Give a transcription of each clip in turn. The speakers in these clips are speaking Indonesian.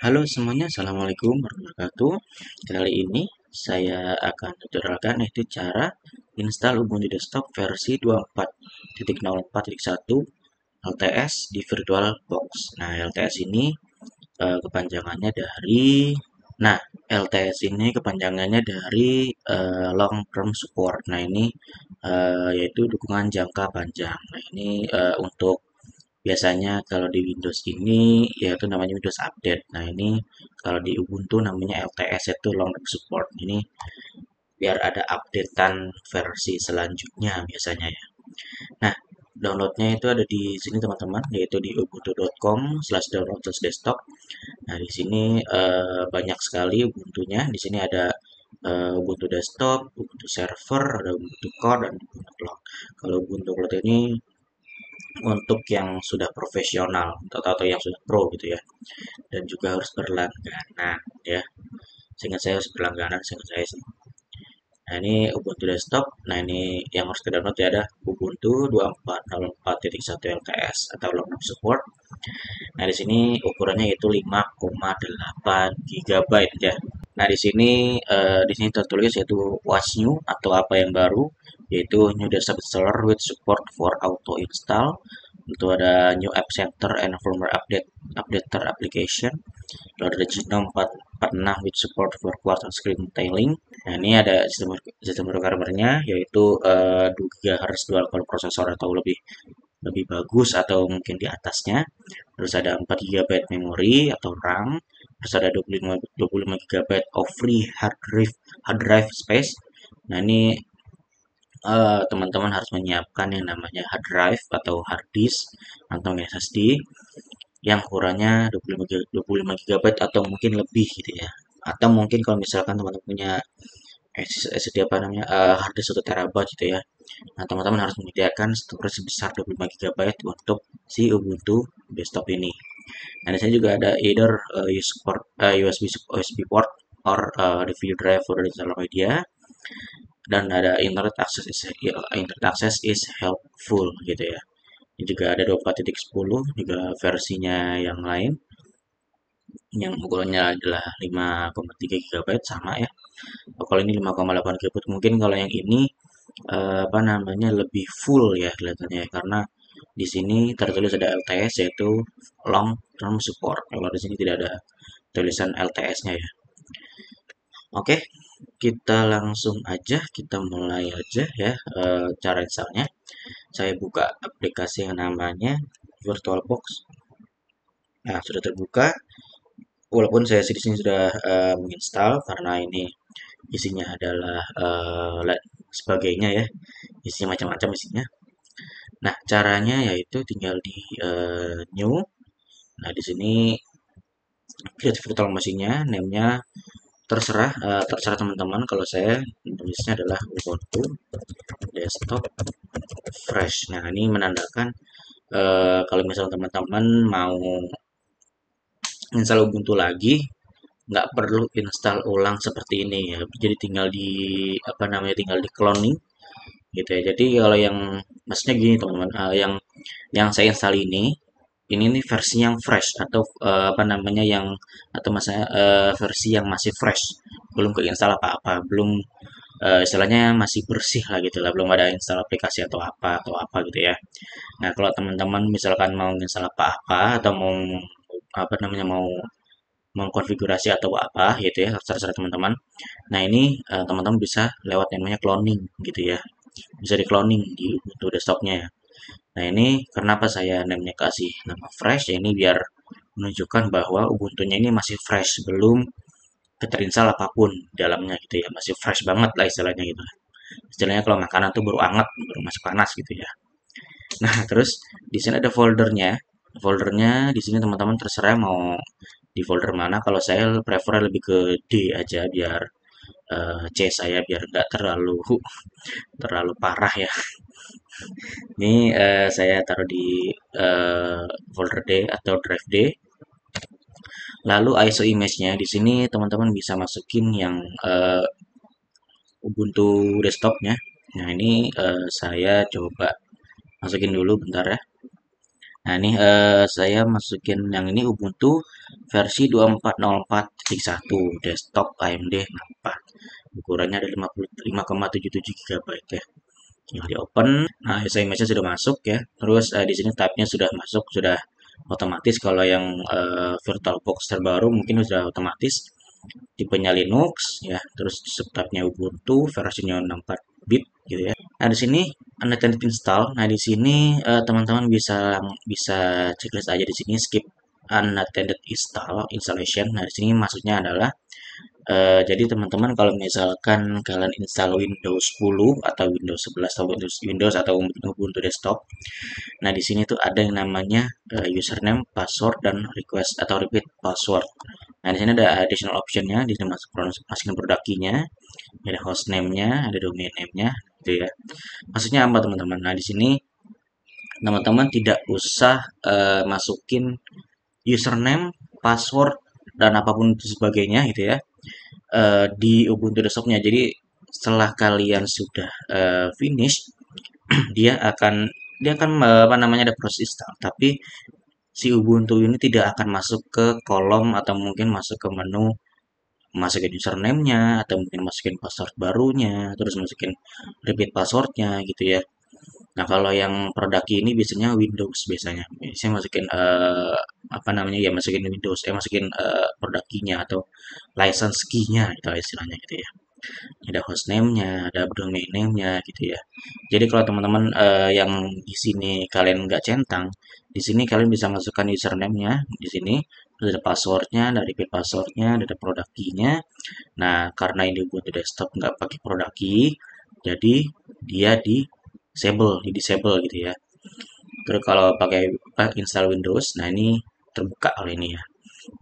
Halo semuanya, Assalamualaikum warahmatullahi wabarakatuh. Kali ini saya akan tutorialkan yaitu cara install Ubuntu Desktop versi 24.04.1 LTS di VirtualBox. Nah, LTS ini kepanjangannya dari Nah, LTS ini kepanjangannya dari Long Term Support. Nah, ini yaitu dukungan jangka panjang. Nah, ini untuk biasanya kalau di Windows ini yaitu namanya Windows Update. Nah, ini kalau di Ubuntu namanya LTS itu Long Term Support. Ini biar ada updatean versi selanjutnya biasanya ya. Nah, downloadnya itu ada di sini teman-teman, yaitu di ubuntu.com/download/desktop. Nah, di sini banyak sekali Ubuntunya. Di sini ada Ubuntu Desktop, Ubuntu Server, ada Ubuntu Core, dan Ubuntu Cloud. Kalau Ubuntu Cloud ini untuk yang sudah profesional atau yang sudah pro gitu ya, dan juga harus berlangganan ya. Sehingga saya harus berlangganan, sehingga saya sih. Nah, ini Ubuntu Desktop. Nah, ini yang harus kita download ya ada Ubuntu 24.04.1 LTS atau Long Term Support. Nah, di sini ukurannya yaitu 5,8 GB ya. Nah, di sini tertulis yaitu what's new atau apa yang baru, yaitu new desktop installer with support for auto install. Itu ada new app center and firmware updater application. Lalu ada Genome 446 with support for quarter screen tailing. Nah, ini ada sistem programmernya yaitu 2 GHz dual core processor atau lebih lebih bagus atau mungkin di atasnya. Terus ada 4 GB memori atau RAM. Terus ada 25 GB of free hard drive space. Nah, ini teman-teman harus menyiapkan yang namanya hard drive atau hard disk atau SSD yang ukurannya 25 GB atau mungkin lebih gitu ya. Atau mungkin kalau misalkan teman-teman punya SSD apa namanya hard disk 1 terabyte gitu ya. Nah, teman-teman harus menyediakan storage sebesar 25 GB untuk si Ubuntu desktop ini. Nah, di sini juga ada either USB port or the drive for the installer media, dan ada internet access is helpful gitu ya. Ini juga ada 24.10 juga versinya yang lain yang ukurannya adalah 5,3 GB sama ya. Kalau ini 5,8 GB, mungkin kalau yang ini apa namanya lebih full ya kelihatannya ya, karena di sini tertulis ada LTS yaitu long term support. Kalau di sini tidak ada tulisan LTS-nya ya. Oke, kita langsung aja, kita mulai aja ya cara installnya. Saya buka aplikasi yang namanya VirtualBox. Nah, sudah terbuka. Walaupun saya di sini sudah menginstal karena ini isinya adalah sebagainya ya, isinya macam-macam isinya. Nah, caranya yaitu tinggal di new. Nah, di sini create virtual machine-nya, name-nya terserah teman-teman. Kalau saya tulisnya adalah Ubuntu Desktop Fresh. Nah, ini menandakan kalau misalnya teman-teman mau install Ubuntu lagi, nggak perlu install ulang seperti ini ya. Jadi tinggal di apa namanya tinggal di cloning gitu ya. Jadi kalau yang maksudnya gini teman-teman, yang saya install ini nih versi yang fresh atau apa namanya yang atau maksudnya versi yang masih fresh, belum keinstall apa-apa, belum istilahnya masih bersih lah gitu lah, belum ada install aplikasi atau apa gitu ya. Nah, kalau teman-teman misalkan mau install apa-apa atau mau apa namanya mau mengkonfigurasi atau apa gitu ya, terserah teman-teman. Nah, ini teman-teman bisa lewat yang namanya cloning gitu ya, bisa di cloning di Ubuntu desktopnya ya. Nah, ini kenapa saya namanya kasih nama fresh ya, ini biar menunjukkan bahwa Ubuntunya ini masih fresh, belum keterinstall apapun di dalamnya gitu ya, masih fresh banget lah istilahnya gitu. Istilahnya kalau makanan tuh baru anget, baru masih panas gitu ya. Nah, terus di sini ada foldernya. Foldernya di sini teman-teman terserah mau di folder mana. Kalau saya prefer lebih ke D aja biar C saya biar nggak terlalu terlalu parah ya. Ini saya taruh di folder D atau drive D. Lalu ISO image-nya di sini teman-teman bisa masukin yang Ubuntu desktopnya. Nah, ini saya coba masukin dulu bentar ya. Nah, ini saya masukin yang ini Ubuntu versi 2404.1 desktop AMD 64. Ukurannya ada 5,77 GB ya. Tinggal di open. Nah, SMS-nya sudah masuk ya. Terus di sini tab-nya sudah masuk, sudah otomatis. Kalau yang VirtualBox terbaru mungkin sudah otomatis. Tipenya Linux ya. Terus subtabnya Ubuntu versinya 64 bit gitu ya. Nah, di sini unattended install. Nah, di sini teman-teman bisa bisa checklist aja di sini skip unattended installation. Nah, di sini maksudnya adalah jadi teman-teman kalau misalkan kalian install Windows 10 atau Windows 11 atau Windows atau Ubuntu desktop, nah di sini tuh ada yang namanya username, password dan request atau repeat password. Nah di sini ada additional optionnya, di sini masukin produk key-nya, ada hostname-nya, ada domain name-nya, gitu ya. Maksudnya apa teman-teman? Nah di sini teman-teman tidak usah masukin username, password dan apapun itu sebagainya gitu ya di Ubuntu desktopnya. Jadi setelah kalian sudah finish, dia akan apa namanya ada proses install. Tapi si Ubuntu ini tidak akan masuk ke kolom atau mungkin masuk ke menu masukin username-nya atau mungkin masukin password barunya, terus masukin repeat passwordnya gitu ya. Nah, kalau yang produk ini biasanya Windows biasanya. Biasanya masukin apa namanya ya masukin Windows, masukin produk key-nya atau license key-nya gitu istilahnya gitu ya. Ada hostname-nya, ada domain name-nya gitu ya. Jadi kalau teman-teman yang di sini kalian nggak centang, di sini kalian bisa masukkan username-nya di sini, terus ada password-nya, ada repeat password-nya, ada produk key-nya. Nah, karena ini buat di desktop nggak pakai produk key, jadi dia di disable gitu ya. Terus kalau pakai install Windows, nah ini terbuka oleh ini ya.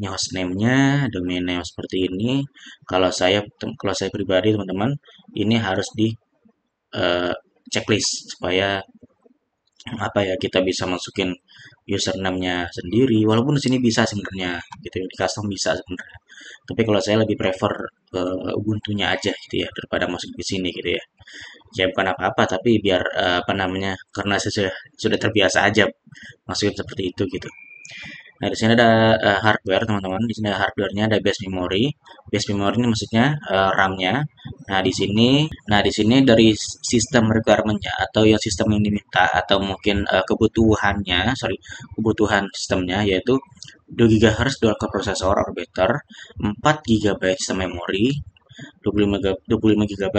Ini hostname-nya, domain name seperti ini. Kalau saya pribadi teman-teman, ini harus di eh, checklist supaya apa ya kita bisa masukin username-nya sendiri. Walaupun di sini bisa sebenarnya gitu ya, di custom bisa sebenarnya. Tapi kalau saya lebih prefer ke Ubuntu-nya aja gitu ya daripada masuk di sini gitu ya. Ya bukan apa-apa tapi biar apa namanya karena saya sudah terbiasa aja masukin seperti itu gitu. Nah, di sini ada hardware, teman-teman. Di sini ada hardware-nya, ada base memory. Base memory ini maksudnya RAM-nya. Nah, di sini dari sistem requirement-nya atau yang sistem yang diminta atau mungkin kebutuhan sistemnya yaitu 2 GHz dual core processor or better, 4 GB sistem memori, 25 GB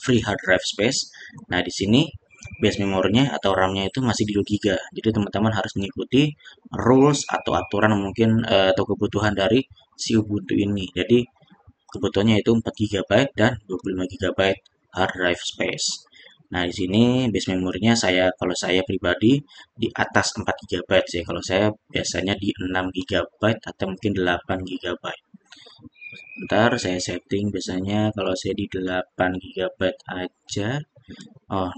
free hard drive space. Nah, di sini base memorinya atau RAM-nya itu masih di 2 GB. Jadi teman-teman harus mengikuti rules atau aturan mungkin atau kebutuhan dari si Ubuntu ini. Jadi kebutuhannya itu 4 GB dan 25 GB hard drive space. Nah, di sini base memorinya kalau saya pribadi di atas 4 GB sih. Kalau saya biasanya di 6 GB atau mungkin 8 GB. Ntar saya setting biasanya kalau saya di 8 GB aja. Oh,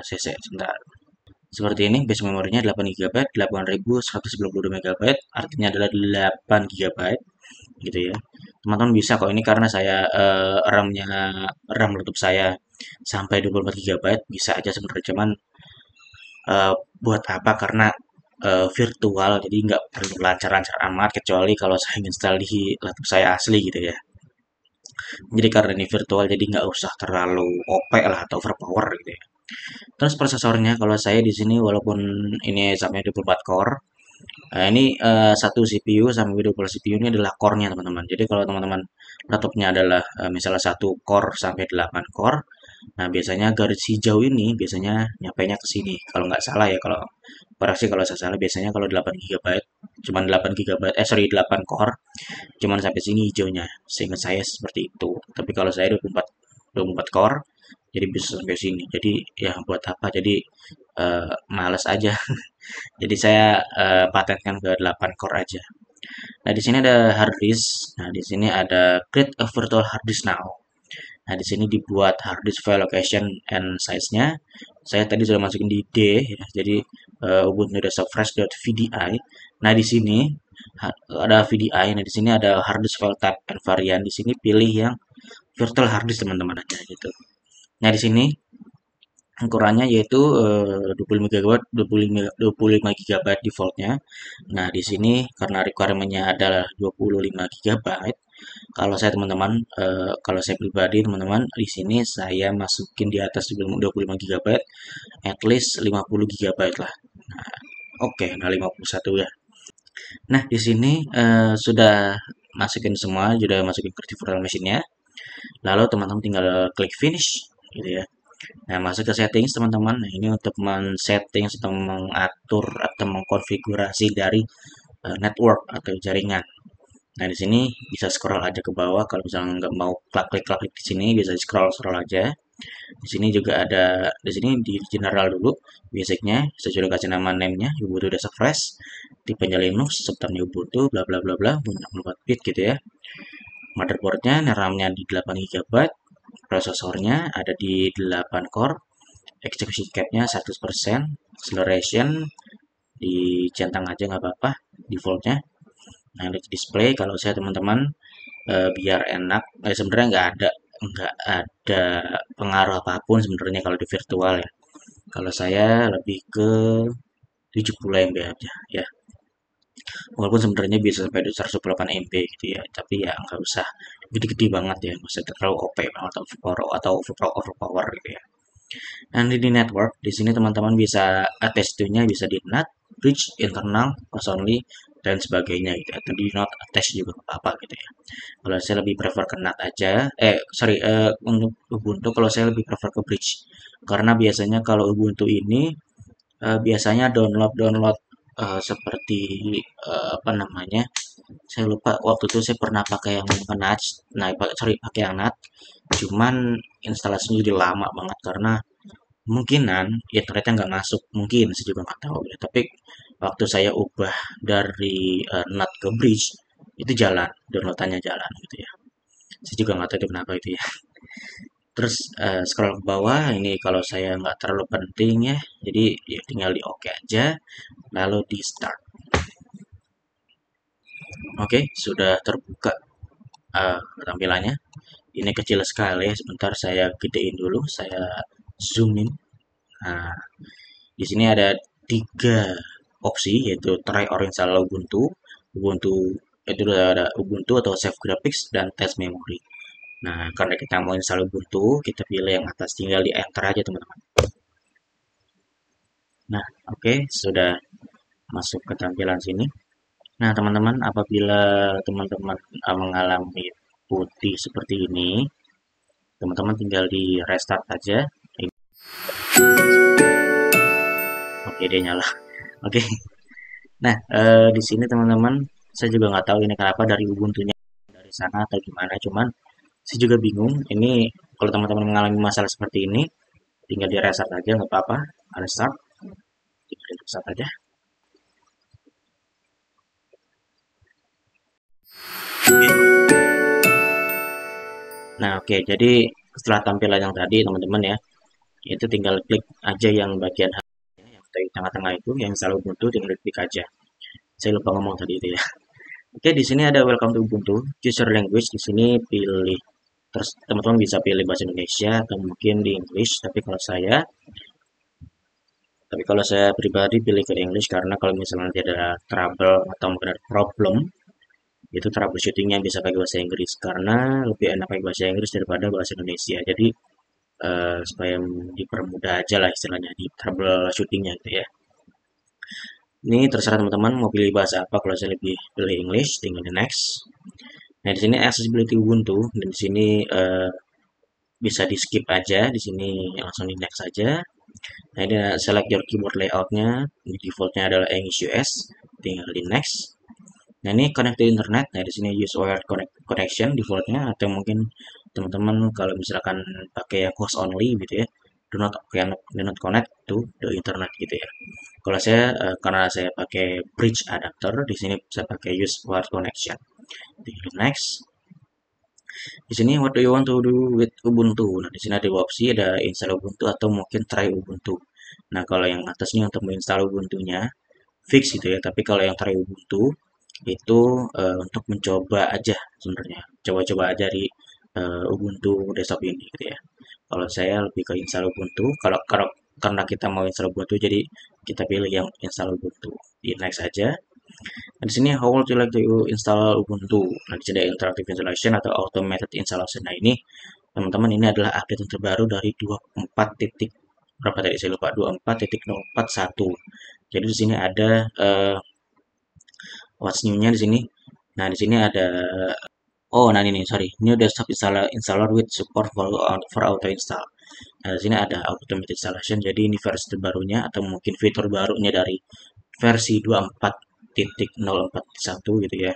saya sebentar. Seperti ini, base memorinya 8 GB, 8192 MB, artinya adalah 8 GB gitu ya. Teman-teman bisa kok ini karena saya RAM laptop saya sampai 24 GB bisa aja sebenarnya cuman eh, buat apa karena virtual jadi nggak perlu lancar-lancar amat kecuali kalau saya install di laptop saya asli gitu ya. Jadi karena ini virtual jadi nggak usah terlalu OP lah atau overpower gitu ya. Terus prosesornya kalau saya di sini walaupun ini sampai 24 core, ini satu CPU sama 20 CPU ini adalah core-nya teman-teman. Jadi kalau teman-teman laptopnya adalah misalnya satu core sampai 8 core, nah biasanya garis hijau ini biasanya nyampainya ke sini. Kalau nggak salah ya kalau koreksi kalau saya salah biasanya kalau 8 GB cuman 8 GB sorry 8 core cuman sampai sini hijaunya. Seingat saya seperti itu. Tapi kalau saya 24 core jadi bisa sampai sini. Jadi ya buat apa? Jadi males aja. Jadi saya patenkan ke 8 core aja. Nah, di sini ada hard disk. Nah, di sini ada create a virtual hard disk now. Nah, di sini dibuat hard disk file location and size-nya. Saya tadi sudah masukin di D ya. Jadi Ubuntu Desktop Fresh.vdi. Nah, di sini ada VDI. Nah, di sini ada hard disk file type and variant. Di sini pilih yang virtual hard disk teman-teman aja gitu. Nah, di sini ukurannya yaitu 25 GB, 25 GB defaultnya. Nah, di sini karena requirement-nya adalah 25 GB, kalau saya teman-teman, kalau saya pribadi teman-teman, di sini saya masukin di atas 25 GB, at least 50 GB lah. Oke, nah 51 ya. Nah, di sini sudah masukin semua, sudah masukin ke virtual machine-nya. Lalu teman-teman tinggal klik finish gitu ya. Nah, masuk ke settings teman-teman. Nah, ini untuk men-setting atau mengatur atau mengkonfigurasi dari network atau jaringan. Nah, di sini bisa scroll aja ke bawah kalau misalnya nggak mau klik-klik di sini bisa scroll aja. Di sini juga ada di sini di general dulu basicnya, saya sudah kasih nama name-nya Ubuntu Desktop Fresh, tipenya Linux, subtype Ubuntu, bla bla bla bla, 64 bit gitu ya. Motherboardnya, RAM-nya di 8 GB, prosesornya ada di 8 core, execution cap-nya 100%, acceleration dicentang aja nggak apa-apa, defaultnya. Nah, di display kalau saya teman-teman biar enak, sebenarnya nggak ada pengaruh apapun sebenarnya kalau di virtual ya. Kalau saya lebih ke 70 MB aja ya. Walaupun sebenarnya bisa sampai 128 MB gitu ya, tapi ya nggak usah gede-gede banget ya, nggak usah terlalu OP banget atau overpower gitu ya. Nanti di network, di sini teman-teman bisa attach to-nya bisa di NAT, bridge, internal, pass only, dan sebagainya gitu. Atau di not attach juga apa-apa gitu ya. Kalau saya lebih prefer ke NAT aja, sorry, untuk Ubuntu kalau saya lebih prefer ke bridge. Karena biasanya kalau Ubuntu ini biasanya download seperti apa namanya? Saya lupa waktu itu saya pernah pakai yang NAT, nah sorry pakai yang NAT, cuman instalasinya jadi lama banget karena kemungkinan internetnya nggak masuk, mungkin saya juga nggak tahu ya. Tapi waktu saya ubah dari NAT ke bridge itu jalan, downloadannya jalan gitu ya. Saya juga nggak tahu itu kenapa itu ya. Terus scroll ke bawah, ini kalau saya nggak terlalu penting ya, jadi ya tinggal di OK aja, lalu di start. Oke, sudah terbuka tampilannya. Ini kecil sekali ya, sebentar saya gedein dulu, saya zoom in. Nah, di sini ada tiga opsi yaitu try or install Ubuntu, Ubuntu itu ada Ubuntu atau Save Graphics dan Test Memory. Nah, karena kita mau install Ubuntu, kita pilih yang atas, tinggal di enter aja teman-teman. Nah, oke, sudah masuk ke tampilan sini. Nah, teman-teman, apabila teman-teman mengalami putih seperti ini, teman-teman tinggal di restart aja. Oke, dia nyala. Oke. Nah, di sini teman-teman, saya juga nggak tahu ini kenapa dari Ubuntunya dari sana atau gimana, cuman saya juga bingung. Ini kalau teman-teman mengalami masalah seperti ini, tinggal di restart aja, nggak apa-apa. Restart, tinggal di restart aja. Nah, oke, jadi setelah tampilan yang tadi, teman-teman ya, itu tinggal klik aja yang bagian yang di tengah-tengah itu, yang selalu Ubuntu, tinggal klik aja. Saya lupa ngomong tadi itu ya. Oke, di sini ada Welcome to Ubuntu, Choose your language. Di sini pilih, terus teman-teman bisa pilih bahasa Indonesia atau mungkin di English. Tapi kalau saya pribadi pilih ke English karena kalau misalnya nanti ada trouble atau mungkin ada problem, itu troubleshootingnya bisa pakai bahasa Inggris karena lebih enak pakai bahasa Inggris daripada bahasa Indonesia. Jadi supaya dipermudah aja lah istilahnya di troubleshootingnya gitu ya. Ini terserah teman-teman mau pilih bahasa apa. Kalau saya lebih pilih English, tinggal di next. Nah, di sini accessibility Ubuntu dan di sini bisa di skip aja. Di sini langsung di next saja. Nah, ini select your keyboard layoutnya. Di defaultnya adalah English US. Tinggal di next. Nah, ini connect to internet. Nah, di sini use wired connection defaultnya atau mungkin teman-teman kalau misalkan pakai yang host only gitu ya, do not connect to the internet gitu ya. Kalau saya karena saya pakai bridge adapter, di sini saya pakai use wired connection. Tinggal next. Di sini what do you want to do with Ubuntu? Nah, di sini ada dua opsi, ada install Ubuntu atau mungkin try Ubuntu. Nah, kalau yang atas ini untuk menginstal Ubuntunya fix gitu ya, tapi kalau yang try Ubuntu itu untuk mencoba aja sebenarnya, coba-coba aja di Ubuntu desktop ini gitu ya. Kalau saya lebih ke install Ubuntu. Kalau kalau karena kita mau install Ubuntu, jadi kita pilih yang install Ubuntu. Di next aja. Nah, di sini how would you like to install Ubuntu? Nah, di sini ada interactive installation atau automated installation. Nah, ini teman-teman ini adalah update yang terbaru dari 24 titik berapa tadi saya lupa 24.041. Jadi di sini ada what's new-nya di sini. Nah, di sini ada oh, nah ini nih, sorry. New desktop installer with support for auto install. Nah, di sini ada automated installation. Jadi ini versi terbarunya atau mungkin fitur barunya dari versi 24.041 gitu ya.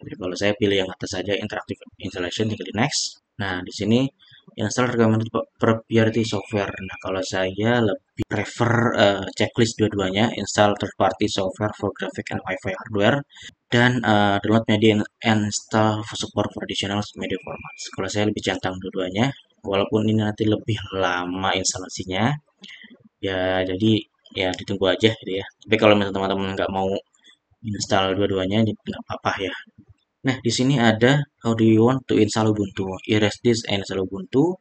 Jadi kalau saya pilih yang atas saja interactive installation, tinggal di next. Nah, di sini install recommended proprietary software. Nah, kalau saya lebih prefer checklist dua-duanya, install third party software for graphic and Wi-Fi hardware, dan download media and install support for additional media formats. Kalau saya lebih centang dua-duanya, walaupun ini nanti lebih lama instalasinya, ya jadi ya ditunggu aja gitu ya. Tapi kalau misalnya teman-teman nggak mau install dua-duanya, nggak apa-apa ya. Nah, di sini ada how do you want to install Ubuntu? Erase this and install Ubuntu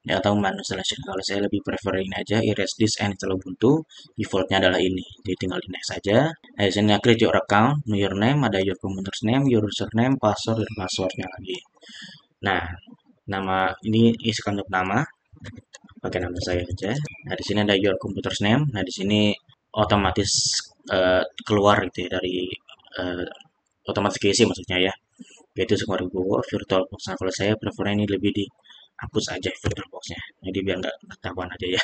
ya, atau manual installation. Kalau saya lebih prefer ini aja, erase this and install Ubuntu. Defaultnya adalah ini. Jadi tinggal di next saja. Nah, di sini create your account, know your name, ada your computer's name, your username, password, dan passwordnya lagi. Nah, nama ini isikan untuk nama, pakai nama saya aja. Nah, di sini ada your computer's name. Nah, di sini otomatis keluar gitu ya dari uh, otomatis keisi maksudnya ya, yaitu semua Wibowo VirtualBox. Nah, kalau saya prefernya ini lebih dihapus aja VirtualBox-nya, jadi biar nggak ketahuan aja ya.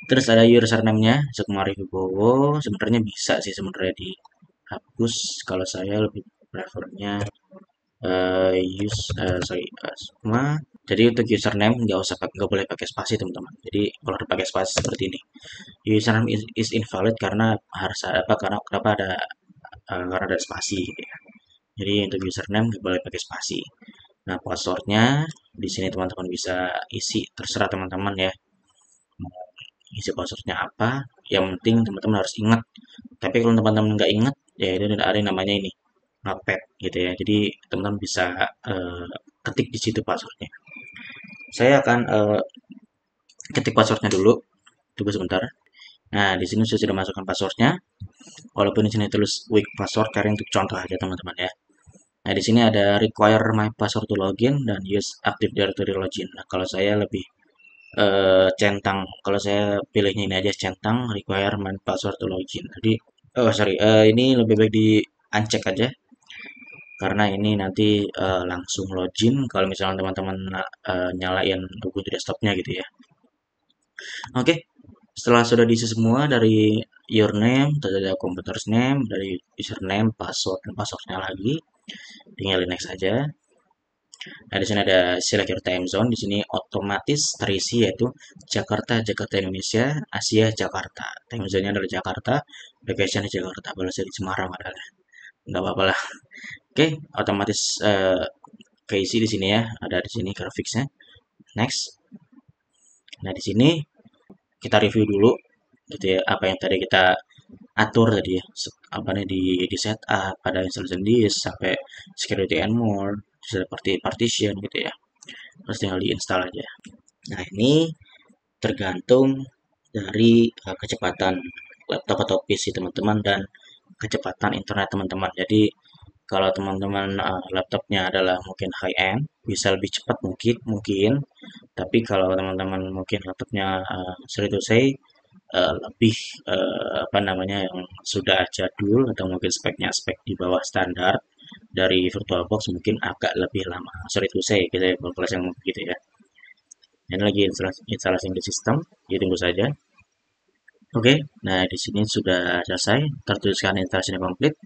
Terus ada username-nya Sukmari Wibowo, sebenarnya bisa sih sebenarnya dihapus. Kalau saya lebih prefernya Sukma. Jadi untuk username nggak boleh pakai spasi teman-teman. Jadi kalau pakai spasi seperti ini, username is invalid karena harus apa karena kenapa ada karena ada spasi gitu ya. Jadi untuk username nggak boleh pakai spasi. Nah, passwordnya di sini teman-teman bisa isi terserah teman-teman ya. Mau isi passwordnya apa? Yang penting teman-teman harus ingat. Tapi kalau teman-teman nggak ingat, ya itu ada yang namanya ini notepad gitu ya. Jadi teman-teman bisa ketik di situ passwordnya. Saya akan ketik passwordnya dulu. Tunggu sebentar. Nah, di sini saya sudah masukkan passwordnya. Walaupun di sini tulis weak password, karena untuk contoh aja teman-teman ya. Nah, di sini ada require my password to login dan use active directory login. Nah, kalau saya lebih centang, kalau saya pilihnya ini aja centang require my password to login. Jadi, oh sorry, ini lebih baik di uncheck aja karena ini nanti langsung login kalau misalnya teman-teman nyalain Ubuntu desktopnya gitu ya. Oke, setelah sudah diisi semua dari your name, dari computer's name, dari username, password, dan passwordnya lagi, tinggal di next aja. Nah, di sini ada select your time zone. Di sini otomatis terisi yaitu Jakarta, Jakarta Indonesia, Asia Jakarta. Time zone-nya adalah Jakarta, location di Jakarta. Kalau saya di Semarang adalah nggak apa-apa lah. Oke, otomatis keisi di sini ya. Ada di sini grafiksnya. Next. Nah, di sini kita review dulu gitu ya apa yang tadi kita atur tadi ya, apa nih di setup pada installation disk sampai security and more, seperti partition gitu ya, terus tinggal diinstal aja. Nah, ini tergantung dari kecepatan laptop atau PC teman-teman dan kecepatan internet teman-teman. Jadi kalau teman-teman laptopnya adalah mungkin high end bisa lebih cepat mungkin, tapi kalau teman-teman mungkin laptopnya sorry to say lebih apa namanya yang sudah jadul atau mungkin speknya spek di bawah standar dari VirtualBox mungkin agak lebih lama. Sorry to say gitu ya, kalau yang begitu ya. Ini lagi instalasi di sistem, ditunggu saja. Oke, nah di sini sudah selesai, tertuliskan instalasinya komplit.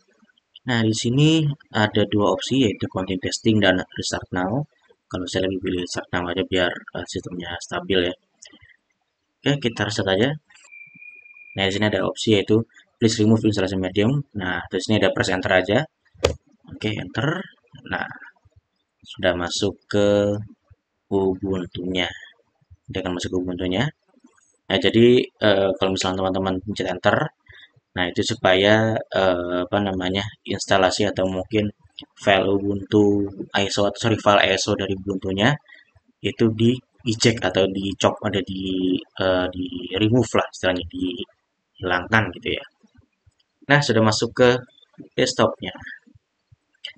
Nah, di sini ada dua opsi yaitu continue testing dan restart now. Kalau saya lebih pilih restart now aja biar sistemnya stabil ya. Oke, kita restart aja. Nah, di sini ada opsi yaitu please remove installation medium. Nah, terus ini ada press enter aja. Oke, enter. Nah, sudah masuk ke Ubuntu-nya. Dia akan masuk ke Ubuntu-nya. Nah, jadi kalau misalnya teman-teman pencet enter, nah itu supaya apa namanya instalasi atau mungkin file Ubuntu ISO atau sorry file ISO dari Ubuntu-nya itu eject atau dicop, ada di remove lah istilahnya, dihilangkan gitu ya. Nah, sudah masuk ke desktopnya.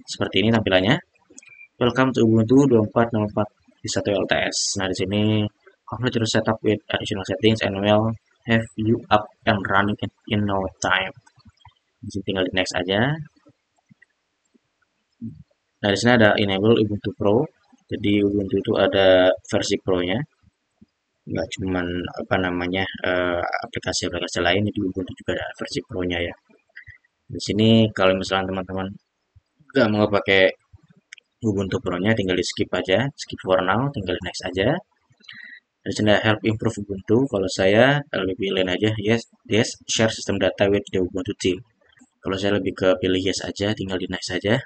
Seperti ini tampilannya. Welcome to Ubuntu 24.04 di 1 LTS. Nah, di sini complete your setup with additional settings and will have you up and running in no time. Di sini tinggal di next aja. Nah, di sini ada enable Ubuntu Pro. Jadi Ubuntu itu ada versi Pro-nya. Nggak cuman apa namanya aplikasi-aplikasi lain, di Ubuntu juga ada versi Pro-nya ya. Di sini kalau misalnya teman-teman nggak mau pakai Ubuntu Pro-nya, tinggal di skip aja, skip for now, tinggal di next aja. Di sini ada help improve Ubuntu. Kalau saya lebih pilih aja yes share system data with the Ubuntu team. Kalau saya lebih ke pilih yes aja, tinggal di next aja.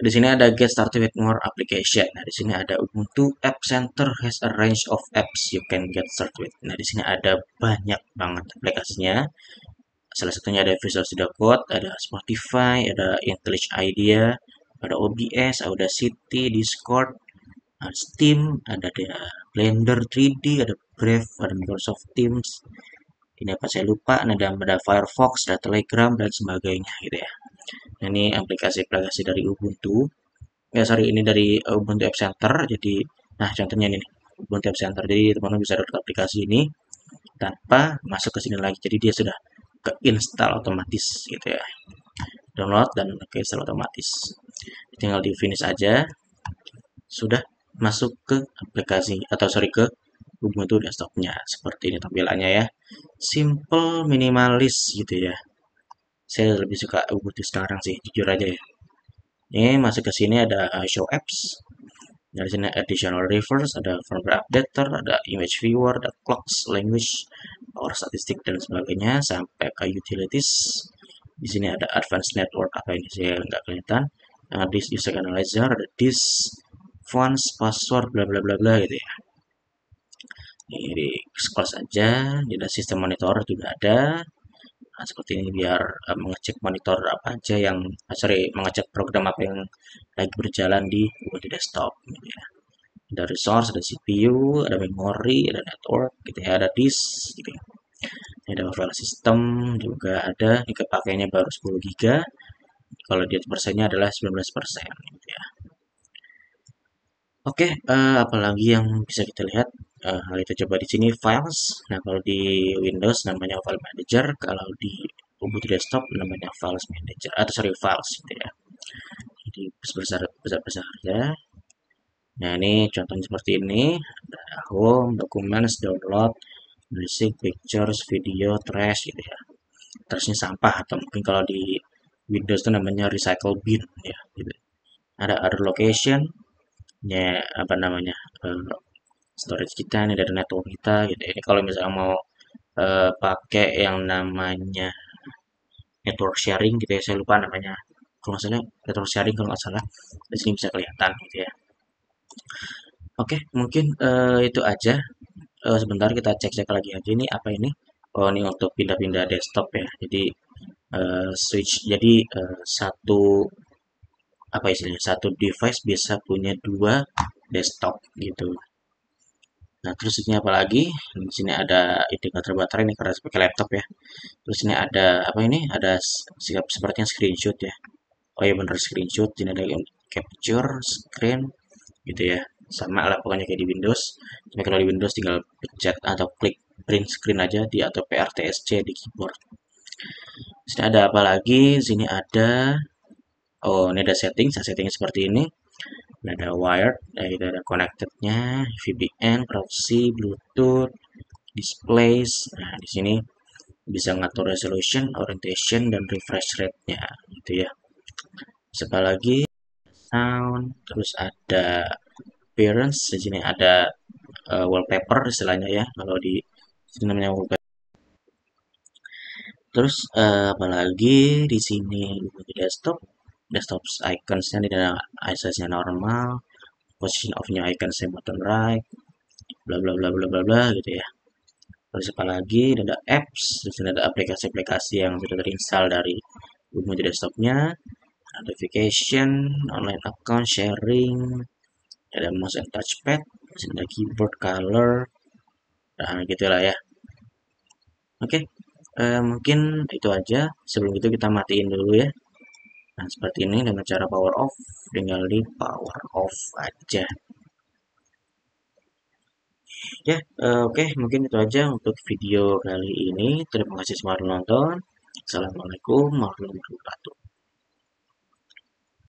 Di sini ada get started with more application. Nah, di sini ada Ubuntu App Center has a range of apps you can get started with. Nah, di sini ada banyak banget aplikasinya. Salah satunya ada Visual Studio Code, ada Spotify, ada IntelliJ IDEA, ada OBS, Audacity, Discord, ada Steam, ada Blender 3D, ada Brave, ada Microsoft Teams. Ini apa saya lupa, ada Firefox, ada Telegram dan sebagainya gitu ya. Nah, ini aplikasi-aplikasi dari Ubuntu. Ya, sorry, ini dari Ubuntu App Center. Jadi, nah contohnya ini nih, Ubuntu App Center. Jadi teman-teman bisa download aplikasi ini tanpa masuk ke sini lagi. Jadi dia sudah keinstall otomatis gitu ya. Download dan keinstall otomatis. Tinggal di finish aja. Sudah masuk ke aplikasi atau sorry ke Ubuntu desktopnya. Seperti ini tampilannya ya. Simple, minimalis gitu ya. Saya lebih suka Ubuntu sekarang sih, jujur aja ya. Ini masuk ke sini ada show apps. Dari sini additional reverse, ada firmware updater, ada image viewer, ada clocks, language, power statistik dan sebagainya sampai ke utilities. Di sini ada advanced network, apa ini saya nggak kelihatan. This user analyzer, ada this fonts, password, bla bla bla bla gitu ya. Ini di scroll saja, di sistem monitor juga ada. Nah, seperti ini biar mengecek monitor apa aja yang mengecek program apa yang lagi berjalan di Ubuntu desktop gitu ya. Ada resource, ada CPU, ada memori, ada network gitu ya, ada disk gitu ya. Ini ada file system juga ada, ini kepakainya baru 10 GB. Kalau dia persennya adalah 19% gitu ya. Oke, apalagi yang bisa kita lihat? Hal itu coba di sini files. Nah, kalau di Windows namanya file manager, kalau di Ubuntu desktop namanya files manager atau sorry files gitu ya. Jadi besar aja. Nah, ini contohnya seperti ini. Ada home, documents, download, music, pictures, video, trash gitu ya. Trashnya sampah atau mungkin kalau di Windows itu namanya recycle bin ya gitu. Ada other location, ya apa namanya storage kita ini dari network kita gitu. Ini kalau misalnya mau pakai yang namanya network sharing gitu ya, saya lupa namanya. Kalau nggak salah network sharing kalau nggak salah, di sini bisa kelihatan gitu ya. Oke, mungkin itu aja. Sebentar kita cek-cek lagi aja ini apa ini. Oh, ini untuk pindah-pindah desktop ya. Jadi switch. Jadi satu apa istilahnya? Satu device bisa punya dua desktop gitu. Nah, terus ini apa lagi? Di sini ada indikator baterai nih karena pakai laptop ya. Terus ini ada apa ini? Ada sepertinya screenshot ya. Oh iya bener screenshot. Ini ada capture screen gitu ya. Sama lah pokoknya kayak di Windows. Tapi kalau di Windows tinggal pencet atau klik print screen aja di atau PRTSC di keyboard. Sini ada apa lagi? Sini ada oh ini ada settingnya seperti ini. Ada wired, itu ada connectednya, VPN, proxy, Bluetooth, displays. Nah, di sini bisa ngatur resolution, orientation, dan refresh rate-nya gitu ya. Sekali lagi sound, terus ada appearance, di sini ada wallpaper istilahnya ya. Kalau di sini namanya wallpaper. Terus apalagi di sini di desktop icons-nya ini ada size-nya normal, position of-nya icon-nya button right, bla bla bla bla bla bla gitu ya. Terus apa lagi? Ada apps, di sini ada aplikasi-aplikasi yang sudah terinstall dari Ubuntu desktopnya, notification, online account, sharing, ada mouse and touchpad, ada keyboard color, nah gitulah ya. Oke, mungkin itu aja. Sebelum itu kita matiin dulu ya. Nah, seperti ini dengan cara power off, tinggal di power off aja. Ya, oke, mungkin itu aja untuk video kali ini. Terima kasih semua telah menonton. Assalamualaikum warahmatullahi wabarakatuh.